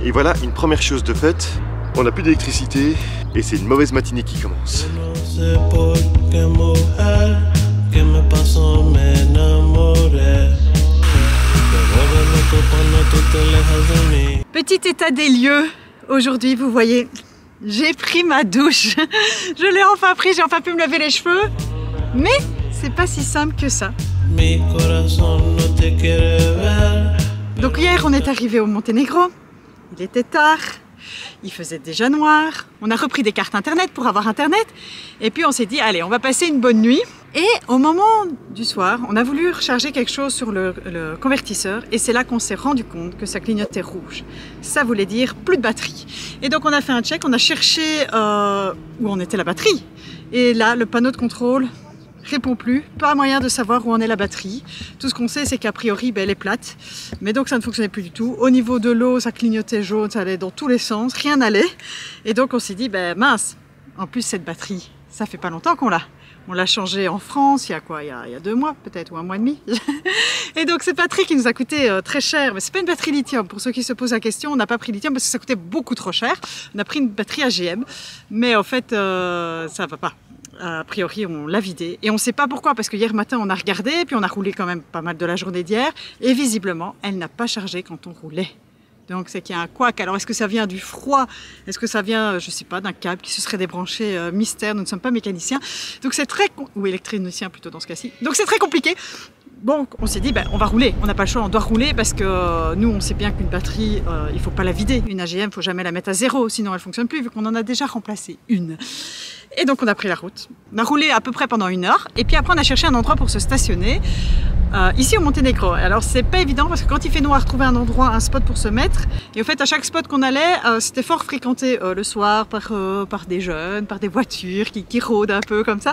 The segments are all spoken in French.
Et voilà une première chose de faite. On n'a plus d'électricité et c'est une mauvaise matinée qui commence. Petit état des lieux. Aujourd'hui, vous voyez, j'ai pris ma douche. Je l'ai enfin pris, j'ai enfin pu me laver les cheveux. Mais c'est pas si simple que ça. Donc hier, on est arrivé au Monténégro. Il était tard. Il faisait déjà noir. On a repris des cartes internet pour avoir internet. Et puis on s'est dit, allez, on va passer une bonne nuit. Et au moment du soir, on a voulu recharger quelque chose sur le convertisseur. Et c'est là qu'on s'est rendu compte que ça clignotait rouge. Ça voulait dire plus de batterie. Et donc on a fait un check, on a cherché où en était la batterie. Et là, le panneau de contrôle répond plus, pas moyen de savoir où en est la batterie. Tout ce qu'on sait, c'est qu'a priori, elle est plate. Mais donc ça ne fonctionnait plus du tout. Au niveau de l'eau, ça clignotait jaune, ça allait dans tous les sens, rien n'allait. Et donc on s'est dit, mince, en plus cette batterie, ça fait pas longtemps qu'on l'a. On l'a changée en France, il y a quoi? Il y a 2 mois peut-être, ou 1 mois et demi. Et donc cette batterie qui nous a coûté très cher, mais c'est pas une batterie lithium. Pour ceux qui se posent la question, on n'a pas pris lithium parce que ça coûtait beaucoup trop cher. On a pris une batterie AGM, mais en fait, ça va pas. A priori, on l'a vidée et on ne sait pas pourquoi, parce que hier matin, on a regardé, puis on a roulé quand même pas mal de la journée d'hier, et visiblement, elle n'a pas chargé quand on roulait. Donc, c'est qu'il y a un couac. Alors, est-ce que ça vient du froid? Est-ce que ça vient, je ne sais pas, d'un câble qui se serait débranché? Mystère, nous ne sommes pas mécaniciens. Donc, c'est très... ou électroniciens plutôt dans ce cas-ci. Donc, c'est très compliqué. Bon, on s'est dit, on va rouler. On n'a pas le choix, on doit rouler parce que nous, on sait bien qu'une batterie, il ne faut pas la vider. Une AGM, il ne faut jamais la mettre à zéro, sinon elle ne fonctionne plus, vu qu'on en a déjà remplacé une. Et donc, on a pris la route. On a roulé à peu près pendant 1 heure. Et puis après, on a cherché un endroit pour se stationner. Ici au Monténégro. Alors, c'est pas évident parce que quand il fait noir, trouver un endroit, un spot pour se mettre. Et au fait, à chaque spot qu'on allait, c'était fort fréquenté le soir par des jeunes, par des voitures qui rôdent un peu comme ça.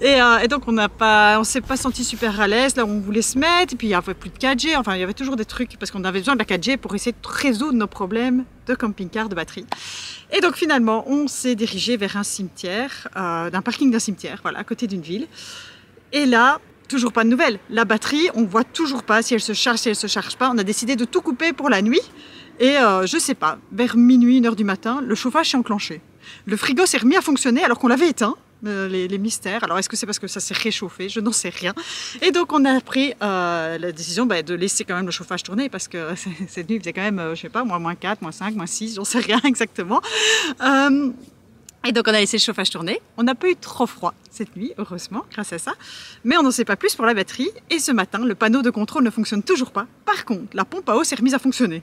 Et donc, on s'est pas senti super à l'aise là où on voulait se mettre. Et puis, il y avait plus de 4G. Enfin, il y avait toujours des trucs parce qu'on avait besoin de la 4G pour essayer de résoudre nos problèmes de camping-car, de batterie. Et donc, finalement, on s'est dirigé vers un cimetière, d'un parking d'un cimetière, voilà, à côté d'une ville. Et là, toujours pas de nouvelles. La batterie, on voit toujours pas si elle se charge, si elle se charge pas. On a décidé de tout couper pour la nuit. Et je sais pas, vers minuit, 1h du matin, le chauffage s'est enclenché. Le frigo s'est remis à fonctionner alors qu'on l'avait éteint. Les mystères. Alors, est-ce que c'est parce que ça s'est réchauffé? Je n'en sais rien. Et donc, on a pris la décision de laisser quand même le chauffage tourner parce que cette nuit, il faisait quand même, je sais pas, moins 4, moins 5, moins 6, j'en sais rien exactement. Et donc, on a laissé le chauffage tourner. On n'a pas eu trop froid cette nuit, heureusement, grâce à ça. Mais on n'en sait pas plus pour la batterie. Et ce matin, le panneau de contrôle ne fonctionne toujours pas. Par contre, la pompe à eau s'est remise à fonctionner.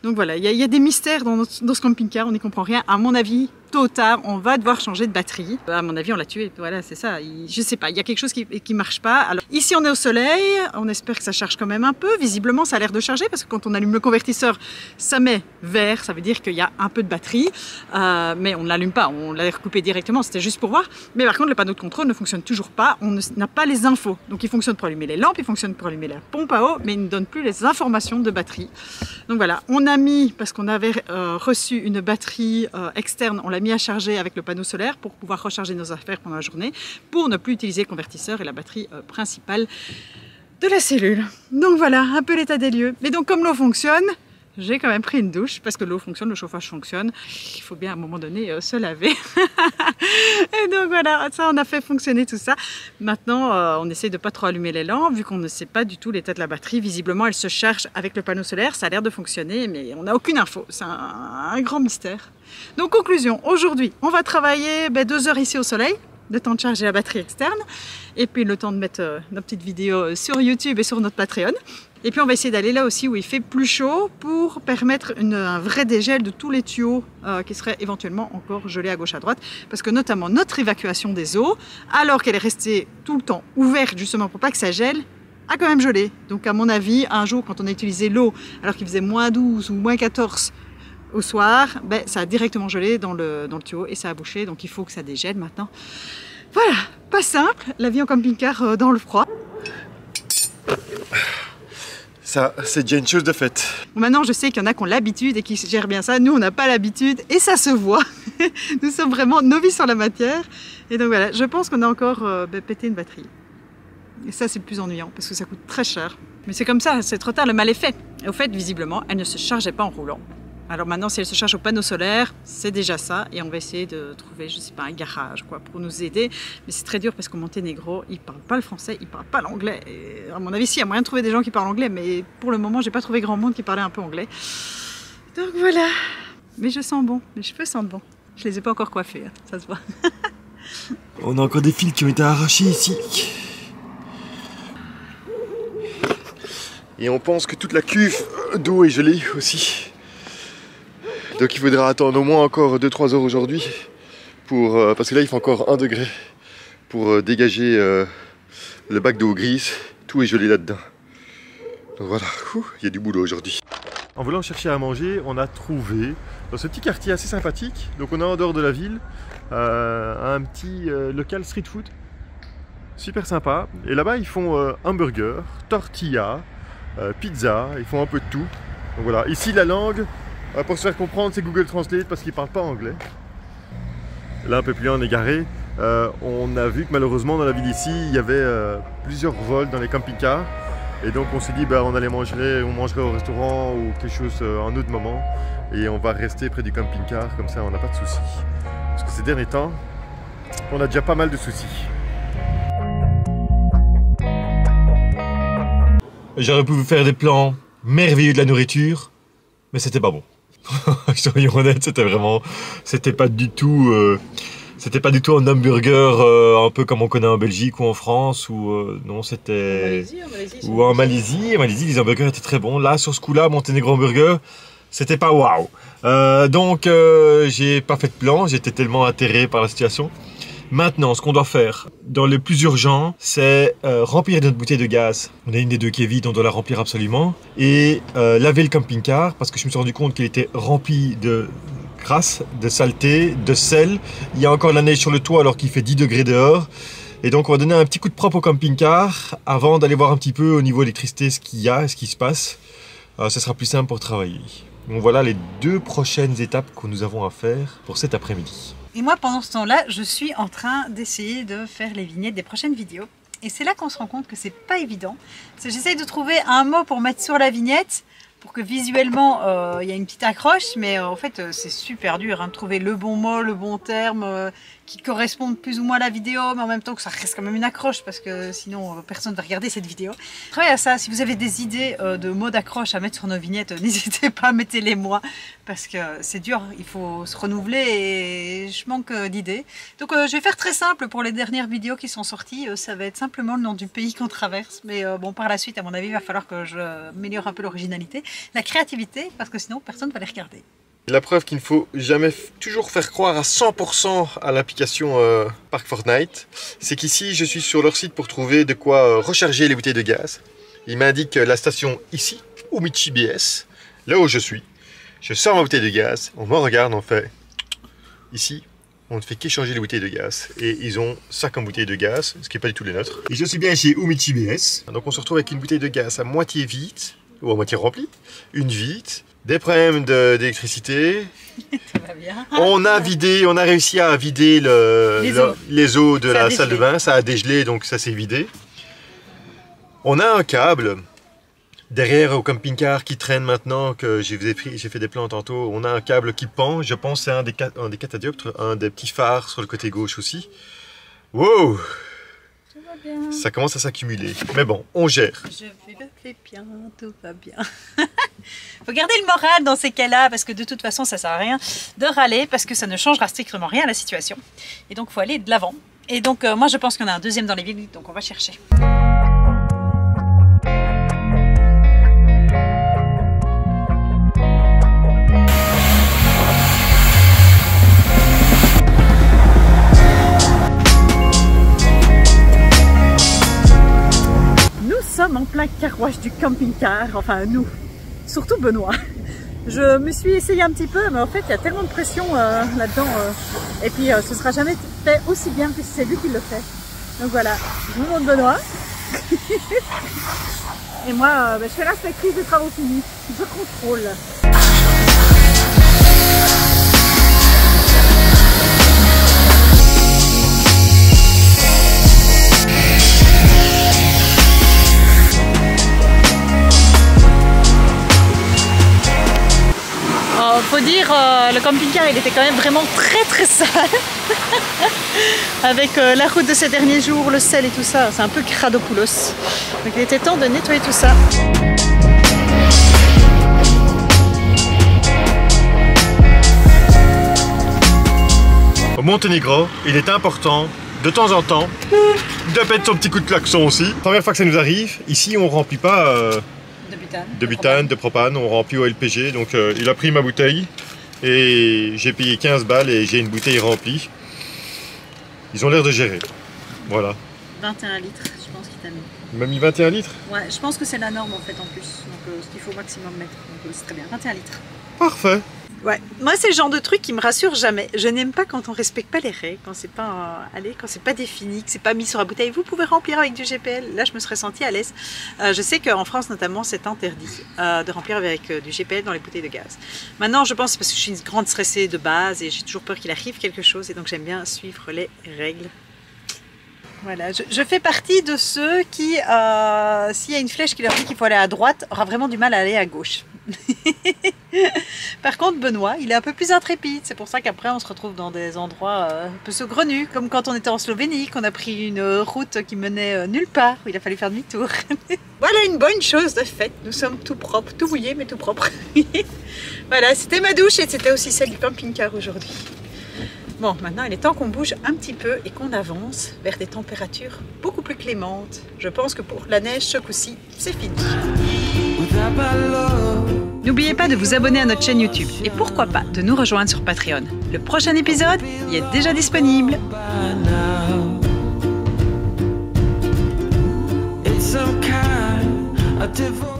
Donc voilà, il y a des mystères dans ce camping-car, on n'y comprend rien. À mon avis, tôt ou tard, on va devoir changer de batterie. À mon avis, on l'a tué. Voilà, c'est ça. Je sais pas, il y a quelque chose qui marche pas. Alors, ici, on est au soleil. On espère que ça charge quand même un peu. Visiblement, ça a l'air de charger parce que quand on allume le convertisseur, ça met vert. Ça veut dire qu'il y a un peu de batterie. Mais on ne l'allume pas. On l'a recoupé directement. C'était juste pour voir. Mais par contre, le panneau de contrôle ne fonctionne toujours pas. On n'a pas les infos. Donc, il fonctionne pour allumer les lampes. Il fonctionne pour allumer la pompe à eau. Mais il ne donne plus les informations de batterie. Donc voilà, on a mis, parce qu'on avait reçu une batterie externe, on l'a mis à charger avec le panneau solaire pour pouvoir recharger nos affaires pendant la journée, pour ne plus utiliser le convertisseur et la batterie principale de la cellule. Donc voilà, un peu l'état des lieux. Mais donc comme l'eau fonctionne, j'ai quand même pris une douche, parce que l'eau fonctionne, le chauffage fonctionne. Il faut bien à un moment donné se laver. Et donc voilà, ça on a fait fonctionner tout ça. Maintenant, on essaye de pas trop allumer les lampes, vu qu'on ne sait pas du tout l'état de la batterie. Visiblement, elle se charge avec le panneau solaire, ça a l'air de fonctionner, mais on n'a aucune info. C'est un grand mystère. Donc conclusion, aujourd'hui, on va travailler 2 heures ici au soleil, le temps de charger la batterie externe, et puis le temps de mettre nos petites vidéos sur YouTube et sur notre Patreon. Et puis on va essayer d'aller là aussi où il fait plus chaud pour permettre un vrai dégel de tous les tuyaux qui seraient éventuellement encore gelés à gauche à droite. Parce que notamment notre évacuation des eaux, alors qu'elle est restée tout le temps ouverte justement pour pas que ça gèle, a quand même gelé. Donc à mon avis, un jour quand on a utilisé l'eau alors qu'il faisait moins 12 ou moins 14 au soir, ça a directement gelé dans le tuyau et ça a bouché. Donc il faut que ça dégèle maintenant. Voilà, pas simple, la vie en camping-car dans le froid. Ça, c'est déjà une chose de faite. Maintenant, je sais qu'il y en a qui ont l'habitude et qui gèrent bien ça. Nous, on n'a pas l'habitude et ça se voit. Nous sommes vraiment novices en la matière. Et donc voilà, je pense qu'on a encore pété une batterie. Et ça, c'est le plus ennuyant parce que ça coûte très cher. Mais c'est comme ça, c'est trop tard, le mal est fait. Et au fait, visiblement, elle ne se chargeait pas en roulant. Alors maintenant, si elle se charge au panneau solaire, c'est déjà ça. Et on va essayer de trouver, je sais pas, un garage quoi, pour nous aider. Mais c'est très dur parce qu'au Monténégro, ils ne parlent pas le français, ils ne parlent pas l'anglais. Et à mon avis, si, il y a moyen de trouver des gens qui parlent anglais. Mais pour le moment, j'ai pas trouvé grand monde qui parlait un peu anglais. Donc voilà. Mais je sens bon, mes cheveux sentent bon. Je les ai pas encore coiffés, hein, ça se voit. On a encore des fils qui ont été arrachés ici. Et on pense que toute la cuve d'eau est gelée aussi. Donc il faudra attendre au moins encore 2-3 heures aujourd'hui. Parce que là il fait encore 1 degré. Pour dégager le bac d'eau grise. Tout est gelé là-dedans. Donc voilà, il y a du boulot aujourd'hui. En voulant chercher à manger, on a trouvé dans ce petit quartier assez sympathique, donc on est en dehors de la ville, un petit local street food, super sympa. Et là-bas ils font hamburger, tortilla, pizza, ils font un peu de tout. Donc voilà, ici la langue, pour se faire comprendre, c'est Google Translate parce qu'ils ne parlent pas anglais. Là un peu plus loin on est garé, on a vu que malheureusement dans la ville ici, il y avait plusieurs vols dans les camping-cars. Et donc on s'est dit on allait manger, on mangerait au restaurant ou quelque chose un autre moment. Et on va rester près du camping-car, comme ça on n'a pas de soucis. Parce que ces derniers temps, on a déjà pas mal de soucis. J'aurais pu vous faire des plans merveilleux de la nourriture, mais c'était pas bon. Soyons honnêtes, c'était pas du tout un hamburger un peu comme on connaît en Belgique ou en France non, c'était ou en Malaisie. En Malaisie, les hamburgers étaient très bons. Là, sur ce coup-là, Monténégro Hamburger, c'était pas waouh. Donc, j'ai pas fait de plan. J'étais tellement atterré par la situation. Maintenant, ce qu'on doit faire dans le plus urgent, c'est remplir notre bouteille de gaz. On a une des deux qui est vide, on doit la remplir absolument. Et laver le camping-car, parce que je me suis rendu compte qu'il était rempli de crasse, de saleté, de sel. Il y a encore de la neige sur le toit alors qu'il fait 10 degrés dehors. Et donc on va donner un petit coup de propre au camping-car avant d'aller voir un petit peu au niveau électricité ce qu'il y a, ce qui se passe. Ça sera plus simple pour travailler. Donc voilà les 2 prochaines étapes que nous avons à faire pour cet après-midi. Et moi, pendant ce temps-là, je suis en train d'essayer de faire les vignettes des prochaines vidéos. Et c'est là qu'on se rend compte que c'est pas évident. J'essaye de trouver un mot pour mettre sur la vignette, pour que visuellement, il y a une petite accroche. Mais en fait, c'est super dur de trouver le bon mot, le bon terme, qui correspondent plus ou moins à la vidéo, mais en même temps que ça reste quand même une accroche, parce que sinon, personne ne va regarder cette vidéo. Travaillez à ça. Si vous avez des idées de mots d'accroche à mettre sur nos vignettes, n'hésitez pas, mettez-les moi, parce que c'est dur, il faut se renouveler et je manque d'idées. Donc je vais faire très simple pour les dernières vidéos qui sont sorties, ça va être simplement le nom du pays qu'on traverse, mais bon, par la suite, à mon avis, il va falloir que je améliore un peu l'originalité, la créativité, parce que sinon, personne ne va les regarder. La preuve qu'il ne faut jamais toujours faire croire à 100% à l'application Parc Fortnite, c'est qu'ici je suis sur leur site pour trouver de quoi recharger les bouteilles de gaz. Il m'indique la station ici, Umichi BS, là où je suis. Je sors ma bouteille de gaz, on me regarde, on fait ici, on ne fait qu'échanger les bouteilles de gaz. Et ils ont 50 bouteilles de gaz, ce qui n'est pas du tout les nôtres. Et je suis bien chez Umichi BS. Donc on se retrouve avec une bouteille de gaz à moitié vide, ou à moitié remplie, une vide. Des problèmes d'électricité. Ça va bien. On a réussi à vider les eaux de la salle de bain. Ça a dégelé, donc ça s'est vidé. On a un câble derrière au camping-car qui traîne maintenant, que j'ai fait des plans tantôt. On a un câble qui pend. Je pense que c'est un des catadioptres, un des petits phares sur le côté gauche aussi. Wow! Bien. Ça commence à s'accumuler. Mais bon, on gère. Je fais bien, tout va bien. Faut garder le moral dans ces cas-là, parce que de toute façon, ça sert à rien de râler, parce que ça ne changera strictement rien à la situation. Et donc, il faut aller de l'avant. Et donc, moi, je pense qu'on a un deuxième dans les villes, donc on va chercher. Nous sommes en plein carrouage du camping-car, enfin nous, surtout Benoît. Je me suis essayé un petit peu, mais en fait il y a tellement de pression là-dedans, et puis ce sera jamais fait aussi bien que si c'est lui qui le fait. Donc voilà, je vous montre Benoît. Et moi je fais l'inspectrice des travaux finis, je contrôle. faut dire, le camping-car il était quand même vraiment très sale. Avec la route de ces derniers jours, le sel et tout ça, c'est un peu cradopoulos. Donc il était temps de nettoyer tout ça. Au Monténégro, il est important, de temps en temps, de mettre son petit coup de klaxon aussi. Première fois que ça nous arrive, ici on remplit pas de butane, de propane, on remplit au LPG. Donc il a pris ma bouteille et j'ai payé 15 balles et j'ai une bouteille remplie. Ils ont l'air de gérer. Voilà. 21 litres, je pense qu'il t'a mis. Il m'a mis 21 litres? Ouais, je pense que c'est la norme en fait en plus. Donc ce qu'il faut au maximum mettre. Donc c'est très bien, 21 litres. Parfait. Ouais, moi c'est le genre de truc qui me rassure jamais. Je n'aime pas quand on respecte pas les règles, quand c'est pas quand c'est pas défini, que c'est pas mis sur la bouteille. Vous pouvez remplir avec du GPL. Là, je me serais sentie à l'aise. Je sais qu'en France notamment, c'est interdit de remplir avec du GPL dans les bouteilles de gaz. Maintenant, je pense parce que je suis une grande stressée de base et j'ai toujours peur qu'il arrive quelque chose et donc j'aime bien suivre les règles. Voilà, je fais partie de ceux qui, s'il y a une flèche qui leur dit qu'il faut aller à droite, aura vraiment du mal à aller à gauche. Par contre, Benoît, il est un peu plus intrépide. C'est pour ça qu'après, on se retrouve dans des endroits un peu saugrenus, comme quand on était en Slovénie, qu'on a pris une route qui menait nulle part, où il a fallu faire demi-tour. Voilà une bonne chose de faite. Nous sommes tout propres, tout mouillés, mais tout propres. Voilà, c'était ma douche et c'était aussi celle du camping-car aujourd'hui. Bon, maintenant il est temps qu'on bouge un petit peu et qu'on avance vers des températures beaucoup plus clémentes. Je pense que pour la neige, ce coup-ci, c'est fini. N'oubliez pas de vous abonner à notre chaîne YouTube et pourquoi pas de nous rejoindre sur Patreon. Le prochain épisode y est déjà disponible. It's some kind of